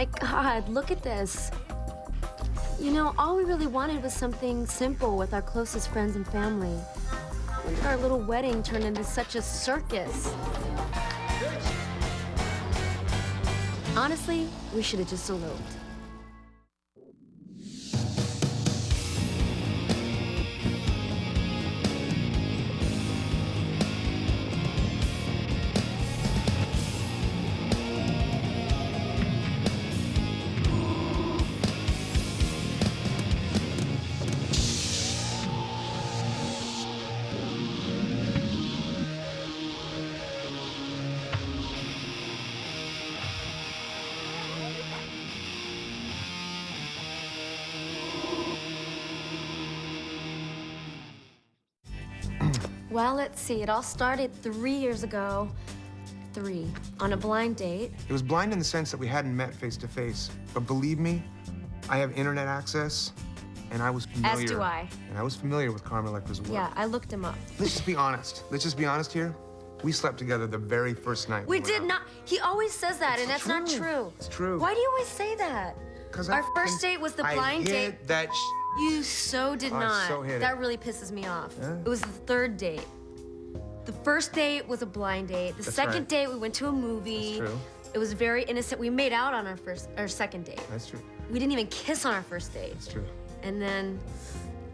My God, look at this. You know, all we really wanted was something simple with our closest friends and family. When did our little wedding turn into such a circus? Honestly, we should have just eloped. Well, let's see. It all started 3 years ago. On a blind date. It was blind in the sense that we hadn't met face to face. But believe me, I have internet access, and I was familiar. As do I. And I was familiar with Carmen Electra's work. Yeah, I looked him up. Let's just be honest. Let's just be honest here. We slept together the very first night. We did not. He always says that, and that's not true. It's true. Why do you always say that? Because our first date was the blind date. I hit that You so did not. So hit that it. really pisses me off. Yeah. It was the third date. The first date was a blind date. The second date, we went to a movie. That's true. It was very innocent. We made out on our second date. That's true. We didn't even kiss on our first date. That's true. And then,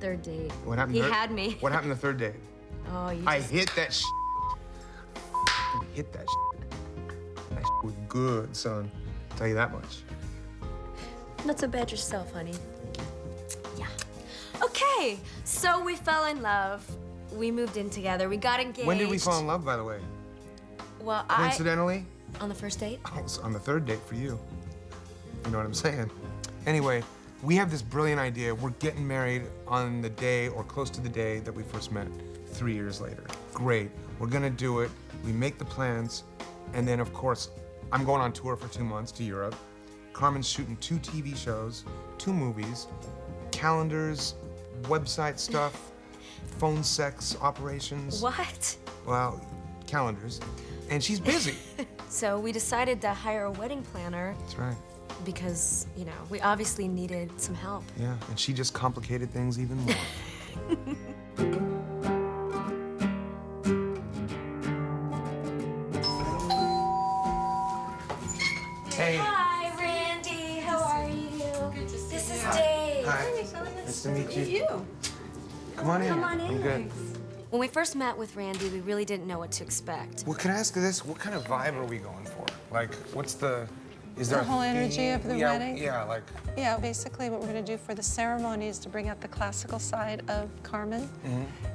third date. What happened? He had me. What happened the third date? Oh, you I just... hit that hit that That was good, son. I'll tell you that much. Not so bad yourself, honey. Yeah. Okay, so we fell in love. We moved in together. We got engaged. When did we fall in love, by the way? Well, Coincidentally? On the first date? Oh, it was on the third date for you. You know what I'm saying? Anyway, we have this brilliant idea. We're getting married on the day or close to the day that we first met, 3 years later. Great. We're gonna do it. We make the plans. And then, of course, I'm going on tour for 2 months to Europe. Carmen's shooting 2 TV shows, 2 movies, calendars, website stuff, phone sex operations. What? Well, calendars. And she's busy. So we decided to hire a wedding planner. That's right. Because, you know, we obviously needed some help. Yeah, and she just complicated things even more. Hey. Hi, Randy. How are you? Good to see you. This is Dave. Hi. Nice to meet you. Come on in. Come on in. I'm good. When we first met with Randy, we really didn't know what to expect. Well, can I ask you this? What kind of vibe are we going for? Like, what's the... Is there The whole energy of the wedding? Yeah, like... Yeah, basically what we're going to do for the ceremony is to bring out the classical side of Carmen.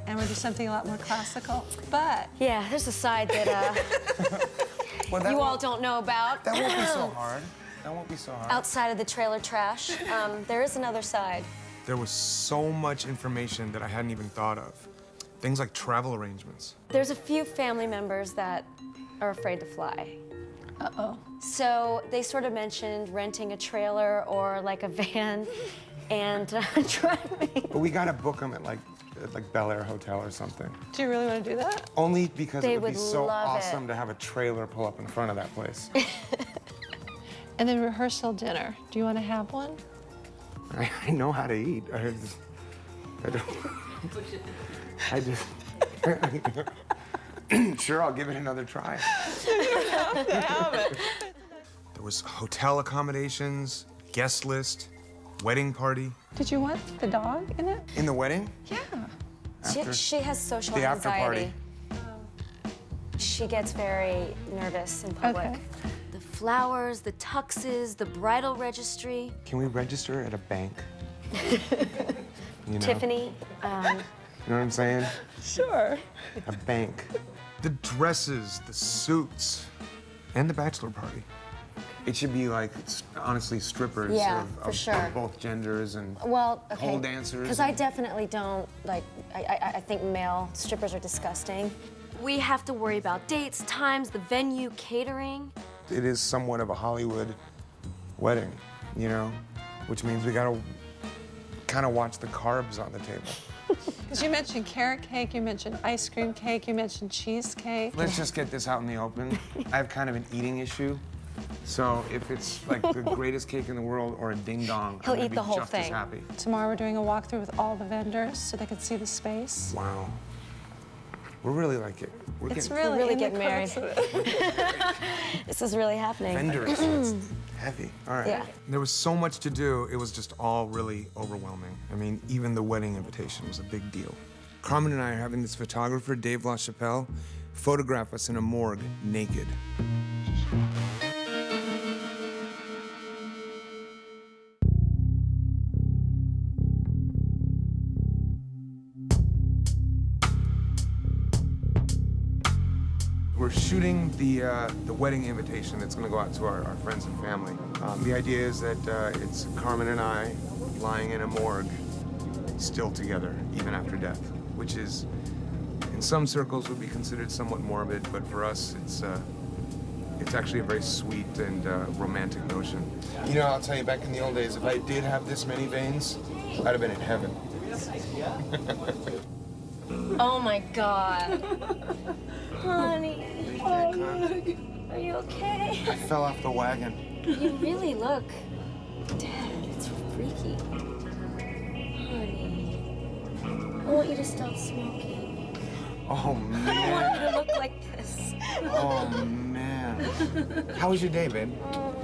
And we'll do something a lot more classical, but... Yeah, there's a side that Well, that you all won't- don't know about. That won't be so hard. That won't be so hard. Outside of the trailer trash, there is another side. There was so much information that I hadn't even thought of. Things like travel arrangements. There's a few family members that are afraid to fly. Uh-oh. So they sort of mentioned renting a trailer or like a van and driving. But we gotta book them at like Bel Air Hotel or something. Do you really want to do that? Only because They it would be would so love awesome it. to have a trailer pull up in front of that place. And then rehearsal dinner. Do you want to have one? I know how to eat. I just... Sure, I'll give it another try. There was hotel accommodations, guest list, wedding party. Did you want the dog in it? In the wedding? Yeah. She has social the after anxiety. party. She gets very nervous in public. Okay. The flowers, the tuxes, the bridal registry. Can we register at a bank? You know? Tiffany. You know what I'm saying? Sure. A bank. The dresses, the suits, and the bachelor party. It should be like, honestly, strippers Yeah, of, for of sure. both genders and Well, okay. pole dancers. Because I definitely don't, like, I think male strippers are disgusting. We have to worry about dates, times, the venue, catering. It is somewhat of a Hollywood wedding, you know? Which means we gotta kind of watch the carbs on the table. Because you mentioned carrot cake, you mentioned ice cream cake, you mentioned cheesecake. Let's just get this out in the open. I have kind of an eating issue. So if it's like the greatest cake in the world or a ding dong, He'll I'm gonna eat be the whole just as thing. happy. Tomorrow we're doing a walkthrough with all the vendors so they can see the space. Wow. We're really like it. We're It's getting really really in the getting married. crux of it. This is really happening. vendors. So it's heavy. All right. Yeah. There was so much to do. It was just all really overwhelming. I mean, even the wedding invitation was a big deal. Carmen and I are having this photographer, Dave LaChapelle, photograph us in a morgue naked. We're shooting the wedding invitation that's going to go out to our friends and family. The idea is that it's Carmen and I lying in a morgue, still together, even after death, which is, in some circles, would be considered somewhat morbid, but for us, it's actually a very sweet and romantic notion. You know, I'll tell you, back in the old days, if I did have this many veins, I'd have been in heaven. Oh my God. Honey. Are you okay? I fell off the wagon. You really look. Dad, it's freaky. Honey. I want you to stop smoking. Oh, I don't want man. you to look like this. Oh, man. How was your day, babe?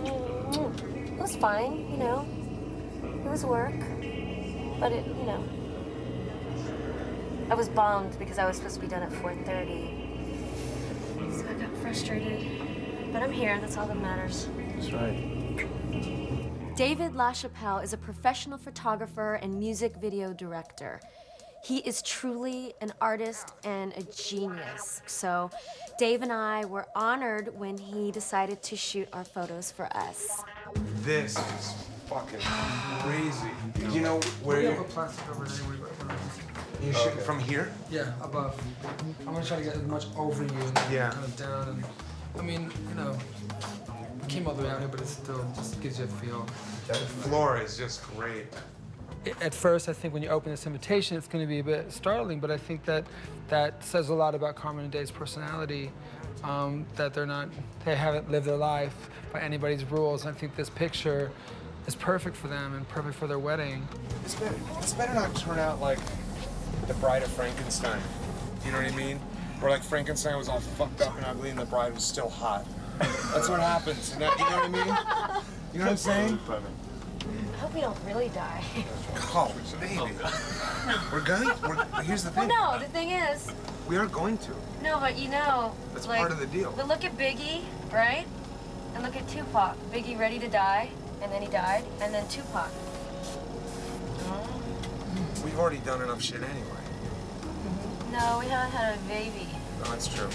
It was fine, you know. It was work. But it, you know. I was bummed because I was supposed to be done at 4:30. So I got frustrated. But I'm here, that's all that matters. That's right. David LaChapelle is a professional photographer and music video director. He is truly an artist and a genius. So Dave and I were honored when he decided to shoot our photos for us. This is fucking crazy. You know where We have you're, a plastic over there. you're shooting from here? Yeah, above. I'm gonna try to get as much over you and then Yeah. kind of down. And I mean, you know, we came all the way out here, but it still just gives you a feel. That floor is just great. At first, I think when you open this invitation, it's going to be a bit startling, but I think that says a lot about Carmen and Dave's personality, that they haven't lived their life by anybody's rules. I think this picture is perfect for them and perfect for their wedding. This better not turn out like the Bride of Frankenstein. You know what I mean? Where like Frankenstein was all fucked up and ugly and the bride was still hot. That's what happens. You know what I mean? You know what I'm saying? I hope we don't really die. Oh, baby. We're going. Here's the thing. Well, no, the thing is, We are going to. no, but you know, That's like, part of the deal. But look at Biggie, right? And look at Tupac. Biggie ready to die, and then he died, and then Tupac. We've already done enough shit anyway. No, we haven't had a baby. No, that's true.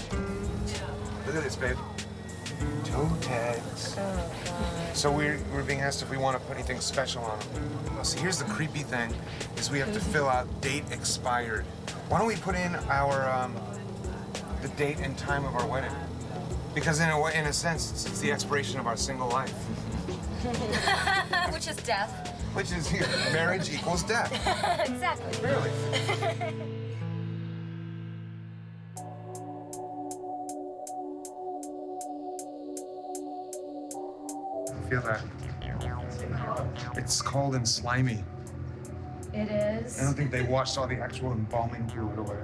Look at this, babe. Toe tags. Oh, God. So we're being asked if we want to put anything special on them. Well, see, here's the creepy thing, is we have to fill out date expired. Why don't we put in our, the date and time of our wedding? Because in a sense, it's the expiration of our single life. Which is death. Which is, marriage equals death. Exactly. Really. Feel that? It's cold and slimy. It is. I don't think they washed all the actual embalming fluid away.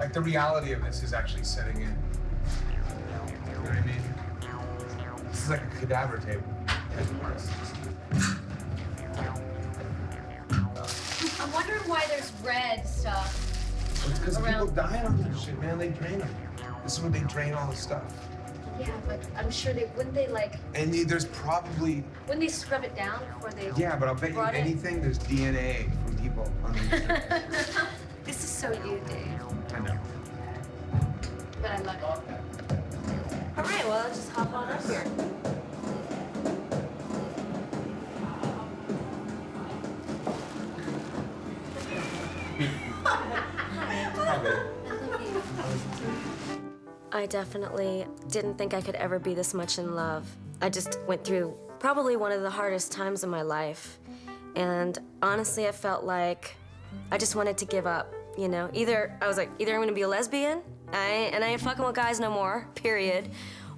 Like the reality of this is actually setting in. You know what I mean? This is like a cadaver table. I'm wondering why there's red stuff. It's because people Around. die on this shit, man. They drain them. This is where they drain all the stuff. Yeah, but I'm sure wouldn't There's probably, they scrub it down before they yeah, but I'll bet you brought it? anything, there's DNA from people on these things. This is so you, Dave. I know. But I love it. All right, well, let's just hop on up here. I definitely didn't think I could ever be this much in love. I just went through probably one of the hardest times of my life. And honestly, I felt like I just wanted to give up, you know? Either I'm gonna be a lesbian, and I ain't fucking with guys no more, period,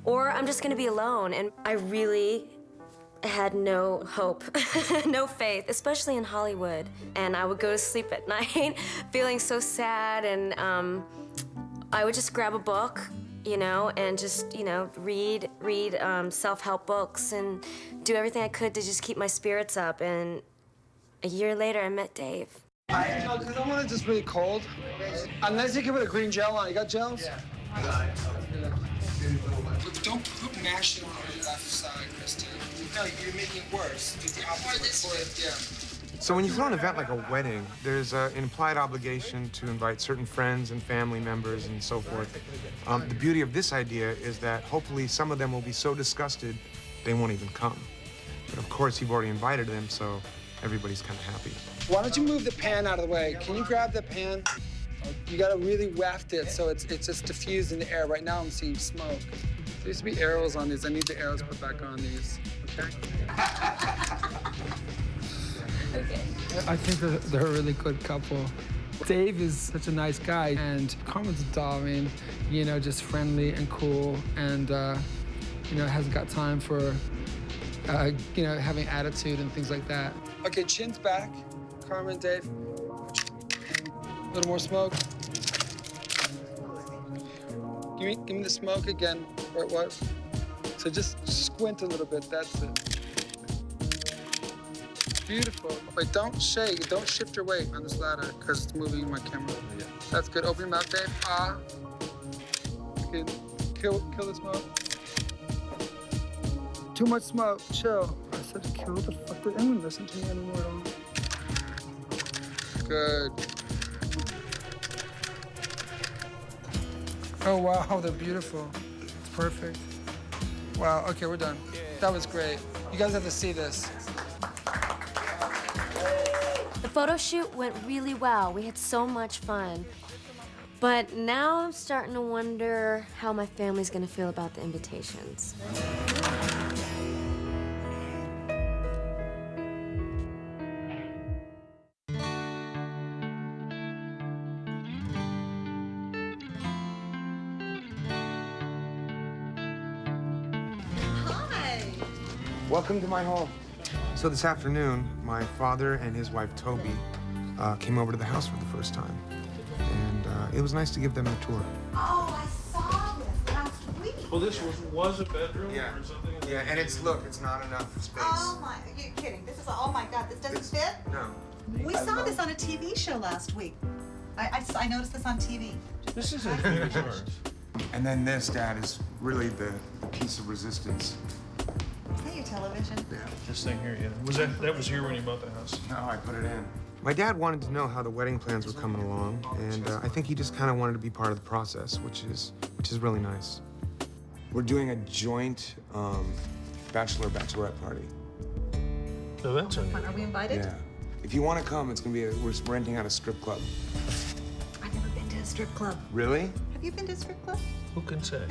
or I'm just gonna be alone. And I really had no hope, no faith, especially in Hollywood. And I would go to sleep at night feeling so sad, and I would just grab a book, you know, and just, you know, read self-help books and do everything I could to just keep my spirits up. And a year later, I met Dave. No, because I want it just really cold. Unless you can put a green gel on. You got gels? Yeah. Don't put mash on the left side, Kristen. No, you're making it worse. Do the opposite. Yeah. So when you throw an event like a wedding, there's an implied obligation to invite certain friends and family members and so forth. The beauty of this idea is that hopefully some of them will be so disgusted they won't even come. But of course, you've already invited them, so everybody's kind of happy. Why don't you move the pan out of the way? Can you grab the pan? You gotta really waft it so it's just diffused in the air. Right now I'm seeing smoke. There used to be arrows on these. I need the arrows put back on these, okay? Okay. I think that they're a really good couple. Dave is such a nice guy, and Carmen's a doll. I mean, you know, just friendly and cool, and, you know, hasn't got time for, you know, having attitude and things like that. Okay, chin's back. Carmen and Dave. A little more smoke. Give me the smoke again, where it was. So just squint a little bit, that's it. Beautiful. Wait, don't shake, don't shift your weight on this ladder because it's moving my camera. Yeah. That's good. Open your mouth, Dave. Ah. Okay, kill the smoke. Too much smoke, chill. I said kill the fuck. They don't listen to me anymore at all. Good. Oh, wow, they're beautiful. It's perfect. Wow, okay, we're done. That was great. You guys have to see this. The photo shoot went really well. We had so much fun. But now I'm starting to wonder how my family's gonna feel about the invitations. Welcome to my home. So this afternoon, my father and his wife, Toby, came over to the house for the first time. And it was nice to give them a tour. Oh, I saw this last week. Well, this was a bedroom Yeah. or something? Yeah, and it's not enough space. Oh my, are you kidding? This is, oh my God, this doesn't fit? No. We saw this on a TV show last week. I noticed this on TV. This is as big as ours. And then this, Dad, is really the piece of resistance. Is that your television? Yeah. This thing here, yeah. That was here when you bought the house? No, I put it in. My dad wanted to know how the wedding plans were coming along, and I think he just kind of wanted to be part of the process, which is really nice. We're doing a joint bachelorette party. No, that's unusual. Are we invited? Yeah. If you want to come, it's gonna be we're renting out a strip club. I've never been to a strip club. Really? Have you been to a strip club? Who can say?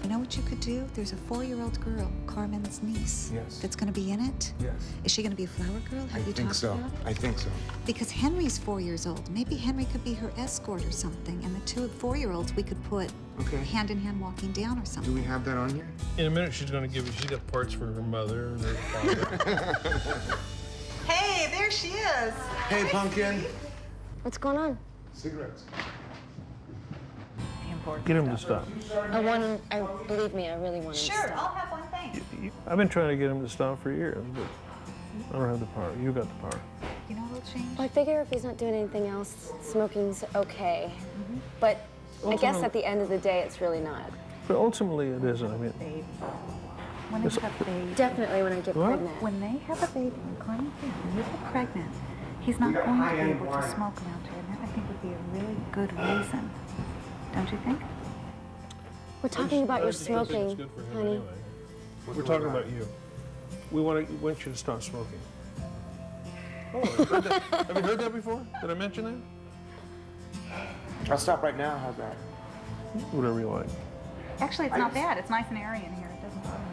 You know what you could do? There's a 4-year-old girl, Carmen's niece. Yes. That's gonna be in it. Yes. Is she gonna be a flower girl? Have you I think talked so. to her? I think so. Because Henry's 4 years old. Maybe Henry could be her escort or something. And the 2 4-year-olds we could put Okay. hand in hand walking down or Do something. we have that on here? In a minute, she's going to give you, she's got parts for her mother and her father. Hey, there she is. Hey, Pumpkin. What's going on? Cigarettes. Get him to stop. Believe me, I really want him to Sure, stop. I'll have one thing. I've been trying to get him to stop for years, but I don't have the power. You got the power. You know what'll change? Well, I figure if he's not doing anything else, smoking's okay. But I guess at the end of the day, it's really not. But ultimately, it isn't. I mean, Baby. When they have a baby, Definitely when I get What? pregnant. when they have a baby, when Carmen and you get pregnant, he's not going to be able to smoke around her, and that I think would be a really good reason. Don't you think? We're talking about your I just don't think it's smoking, good for him honey. anyway. We're talking about you. We want you to stop smoking. Oh, have you heard that before? Did I mention that? I'll stop right now. How's that? Whatever you like. Actually, it's not bad. It's nice and airy in here. It doesn't bother me.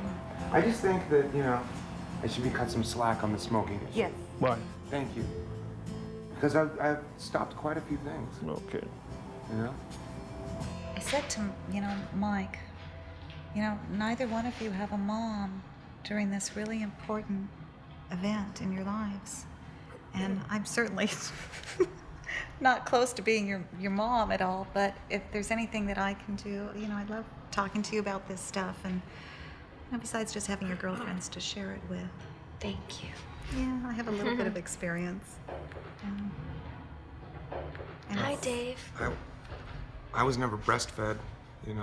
I just think that, I should be cut some slack on the smoking issue. Yes. Why? Thank you. Because I've stopped quite a few things, Okay. you know? said to, Mike, neither one of you have a mom during this really important event in your lives. And I'm certainly not close to being your mom at all, but if there's anything that I can do, I love talking to you about this stuff, and besides just having your girlfriends to share it with. Thank you. Yeah, I have a little bit of experience. And Hi, Dave. I was never breastfed,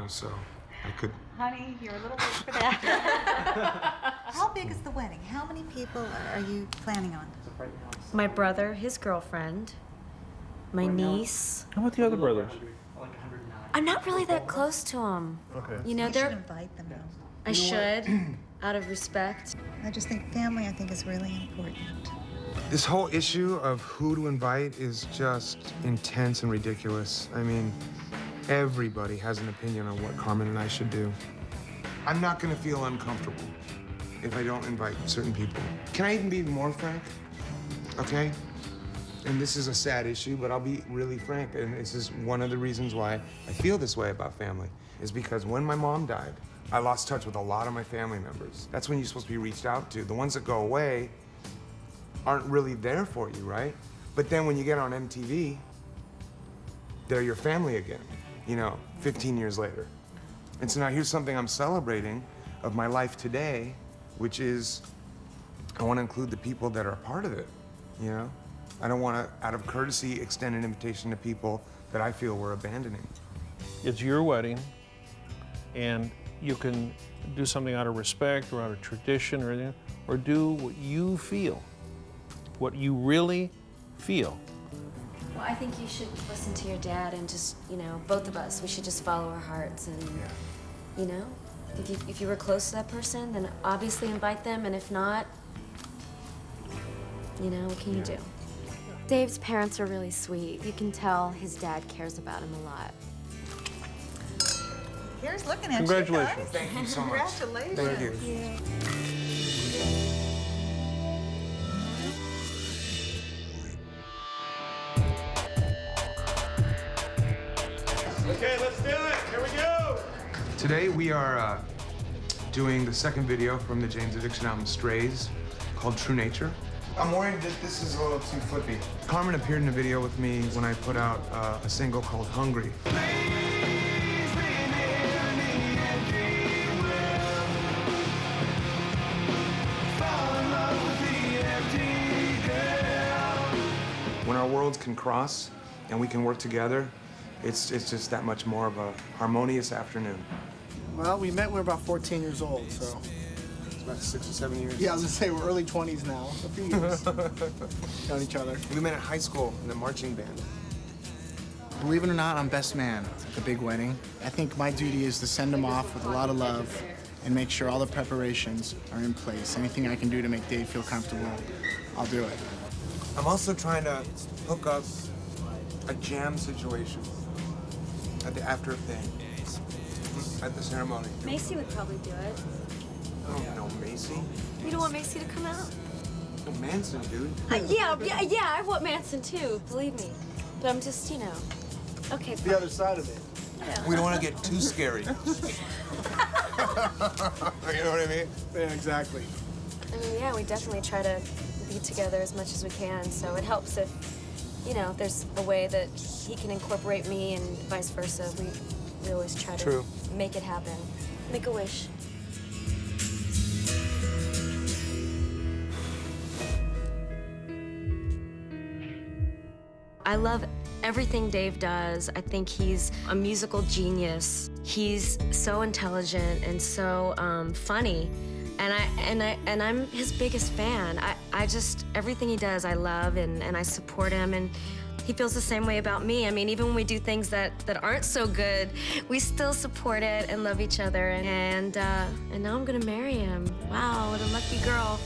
so I could. Honey, you're a little late for that. How big is the wedding? How many people are you planning on? My brother, his girlfriend, my niece. How about the other brothers? I'm not really that close to them. Okay. You should invite them, though. I should, out of respect. I just think family, is really important. This whole issue of who to invite is just intense and ridiculous. I mean, everybody has an opinion on what Carmen and I should do. I'm not gonna feel uncomfortable if I don't invite certain people. Can I even be more frank? Okay? And this is a sad issue, but I'll be really frank, and this is one of the reasons why I feel this way about family, is because when my mom died, I lost touch with a lot of my family members. That's when you're supposed to be reached out to. The ones that go away aren't really there for you, right? But then when you get on MTV, they're your family again, 15 years later. And so now here's something I'm celebrating of my life today, which is I want to include the people that are a part of it, I don't want to, out of courtesy, extend an invitation to people that I feel we're abandoning. It's your wedding, and you can do something out of respect or out of tradition or anything, or do what you feel, what you really feel. Well, I think you should listen to your dad and just, both of us, we should just follow our hearts and, if you were close to that person, then obviously invite them, and if not, what can you do? Dave's parents are really sweet. You can tell his dad cares about him a lot. Here's looking at Congratulations. you guys. Thank you so much. Congratulations. Thank you. Okay, let's do it. Here we go. Today we are doing the second video from the Jane's Addiction album Strays, called True Nature. I'm worried that this is a little too flippy. Carmen appeared in a video with me when I put out a single called Hungry. When our worlds can cross and we can work together, it's just that much more of a harmonious afternoon. Well, we met when we were about 14 years old, so. It's about 6 or 7 years. Yeah, I was gonna say, we're early 20s now, a few years. Known each other. We met at high school in the marching band. Believe it or not, I'm best man at the big wedding. I think my duty is to send them off with a lot of love and make sure all the preparations are in place. Anything I can do to make Dave feel comfortable, I'll do it. I'm also trying to hook up a jam situation at the after thing, at the ceremony. Macy would probably do it. Oh, no, Macy? You don't want Macy to come out? No, Manson, dude. Yeah, I want Manson too, believe me. But I'm just, okay. The other side of it. Yeah. We don't want to get too scary. You know what I mean? Yeah, exactly. I mean, yeah, we definitely try to be together as much as we can, so it helps if, there's a way that he can incorporate me and vice versa. We always try to make it happen. Make a wish. I love everything Dave does. I think he's a musical genius. He's so intelligent and so funny. And I'm his biggest fan. I just, everything he does, I love and I support him, and he feels the same way about me. I mean, even when we do things that aren't so good, we still support it and love each other. And now I'm gonna marry him. Wow, what a lucky girl.